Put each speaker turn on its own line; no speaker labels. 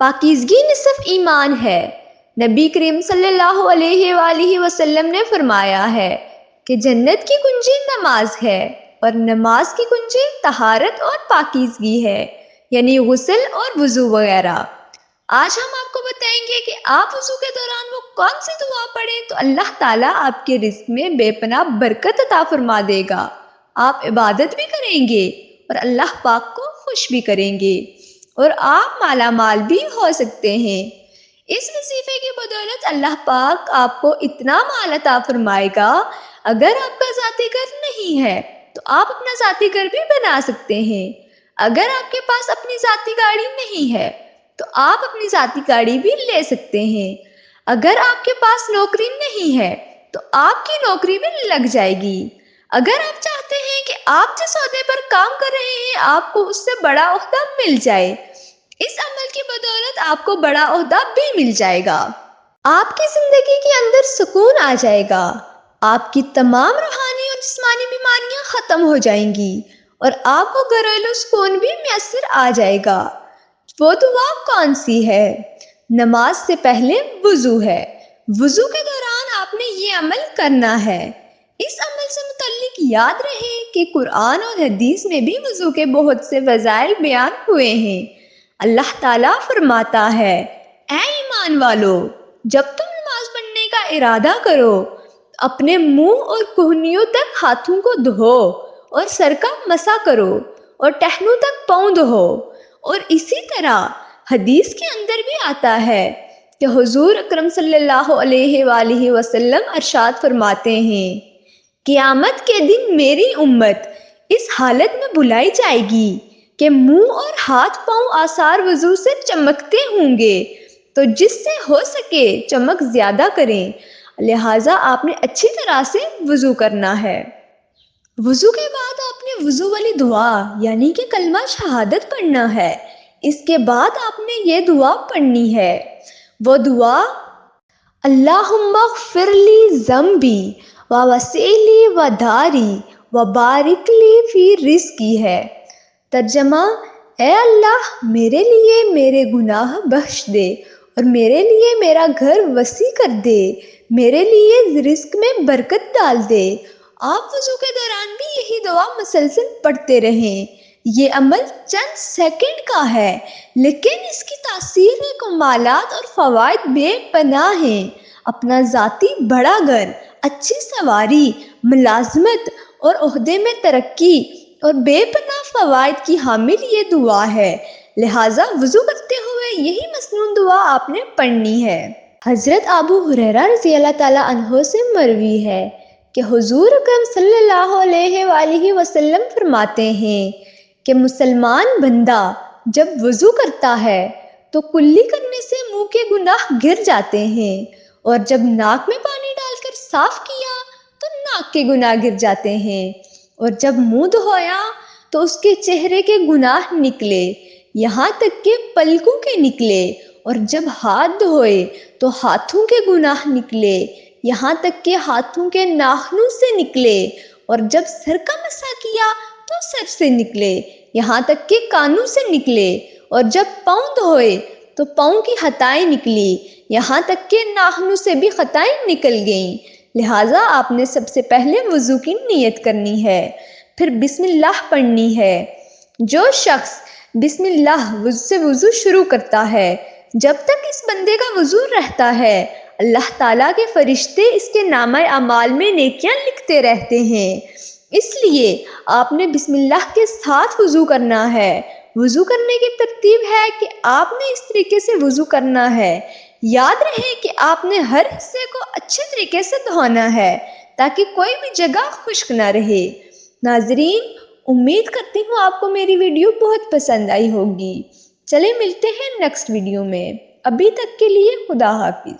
پاکیزگی نصف ایمان ہے۔ نبی کریم صلی اللہ علیہ وآلہ وسلم نے فرمایا ہے کہ جنت کی کنجی نماز ہے اور نماز کی کنجی طہارت اور پاکیزگی ہے، یعنی غسل اور وضو وغیرہ۔ آج ہم آپ کو بتائیں گے کہ آپ وضو کے دوران وہ کون سی دعا پڑھیں تو اللہ تعالیٰ آپ کے رزق میں بے پناہ برکت عطا فرما دے گا۔ آپ عبادت بھی کریں گے اور اللہ پاک کو خوش بھی کریں گے اور آپ مالا مال بھی ہو سکتے ہیں۔ اس وظیفے کی بدولت اللہ پاک آپ کو اتنا مال عطا فرمائے گا، اگر آپ کا ذاتی گھر نہیں ہے تو آپ اپنا ذاتی گھر بھی بنا سکتے ہیں۔ اگر آپ کے پاس اپنی ذاتی گاڑی نہیں ہے تو آپ اپنی ذاتی گاڑی بھی لے سکتے ہیں۔ اگر آپ کے پاس نوکری نہیں ہے تو آپ کی نوکری بھی لگ جائے گی۔ اگر آپ چاہتے ہیں کہ آپ جس عہدے پر کام کر رہے ہیں آپ کو اس سے بڑا عہدہ مل جائے، اس عمل کی بدولت آپ کو بڑا عہدہ بھی مل جائے گا۔ آپ کی زندگی کے اندر سکون آ جائے گا، آپ کی تمام روحانی اور جسمانی بیماریاں ختم ہو جائیں گی اور آپ کو گھریلو سکون بھی میسر آ جائے گا۔ وہ دعا کون سی ہے؟ نماز سے پہلے وضو ہے۔ وضو کے دوران آپ نے یہ عمل کرنا ہے۔ اس عمل سے متعلق یاد رہے کہ قرآن اور حدیث میں بھی وضو کے بہت سے فضائل بیان ہوئے ہیں۔ اللہ تعالیٰ فرماتا ہے، اے ایمان والو، جب تم نماز پڑھنے کا ارادہ کرو اپنے منہ اور کہنیوں تک ہاتھوں کو دھو اور سر کا مسح کرو اور ٹہنوں تک پاؤں دھو۔ اور اسی طرح حدیث کے اندر بھی آتا ہے کہ حضور اکرم صلی اللہ علیہ وآلہ وسلم ارشاد فرماتے ہیں، قیامت کے دن میری امت اس حالت میں بلائی جائے گی کہ منہ اور ہاتھ پاؤں آثار وضو سے چمکتے ہوں گے، تو جس سے ہو سکے چمک زیادہ کریں، لہٰذا آپ نے اچھی طرح سے وضو کرنا ہے۔ وضو کے بعد آپ نے وضو والی دعا یعنی کہ کلمہ شہادت پڑھنا ہے۔ اس کے بعد آپ نے یہ دعا پڑھنی ہے۔ وہ دعا اللہم اغفر لی ذنبی ووسع لی وداری وبارک لی فی رزقی ہے۔ ترجمہ، اے اللہ میرے لیے میرے گناہ بخش دے اور میرے لیے میرا گھر وسیع کر دے، میرے لیے رزق میں برکت ڈال دے۔ آپ وضو کے دوران بھی یہی دعا مسلسل پڑھتے رہیں۔ یہ عمل چند سیکنڈ کا ہے لیکن اس کی تاثیر کمالات اور فوائد بے پناہ ہیں۔ اپنا ذاتی بڑا گھر، اچھی سواری، ملازمت اور عہدے میں ترقی اور بے پناہ فوائد کی حامل یہ دعا ہے، لہٰذا وضو کرتے ہوئے یہی مسنون دعا آپ نے پڑھنی ہے۔ حضرت ابو ہریرہ رضی اللہ تعالیٰ عنہ سے مروی ہے کہ حضور اکرم صلی اللہ علیہ وآلہ وسلم فرماتے ہیں کہ مسلمان بندہ جب وضو کرتا ہے تو کلی کرنے سے منہ کے گناہ گر جاتے ہیں، اور جب ناک میں پانی ڈال کر صاف کیا تو ناک کے گناہ گر جاتے ہیں، اور جب منہ دھویا تو اس کے چہرے کے گناہ نکلے، یہاں تک کہ پلکوں کے نکلے، اور جب ہاتھ دھوئے تو ہاتھوں کے گناہ نکلے، یہاں تک کہ ہاتھوں کے ناخنوں سے نکلے، اور جب سر کا مسح کیا تو سر سے نکلے، یہاں تک کہ کانوں سے نکلے، اور جب پاؤں دھوئے تو پاؤں کی خطائیں نکلی، یہاں تک کہ ناخنوں سے بھی خطائیں نکل گئیں۔ لہٰذا آپ نے سب سے پہلے وضو کی نیت کرنی ہے، پھر بسم اللہ پڑھنی ہے۔ جو شخص بسم اللہ سے وضو شروع کرتا ہے، جب تک اس بندے کا وضو رہتا ہے اللہ تعالیٰ کے فرشتے اس کے نامہ اعمال میں نیکیاں لکھتے رہتے ہیں۔ اس لیے آپ نے بسم اللہ کے ساتھ وضو کرنا ہے۔ وضو کرنے کی ترتیب ہے کہ آپ نے اس طریقے سے وضو کرنا ہے۔ یاد رہے کہ آپ نے ہر حصے کو اچھے طریقے سے دھونا ہے تاکہ کوئی بھی جگہ خشک نہ رہے۔ ناظرین، امید کرتی ہوں آپ کو میری ویڈیو بہت پسند آئی ہوگی۔ چلیں ملتے ہیں نیکسٹ ویڈیو میں۔ ابھی تک کے لیے خدا حافظ۔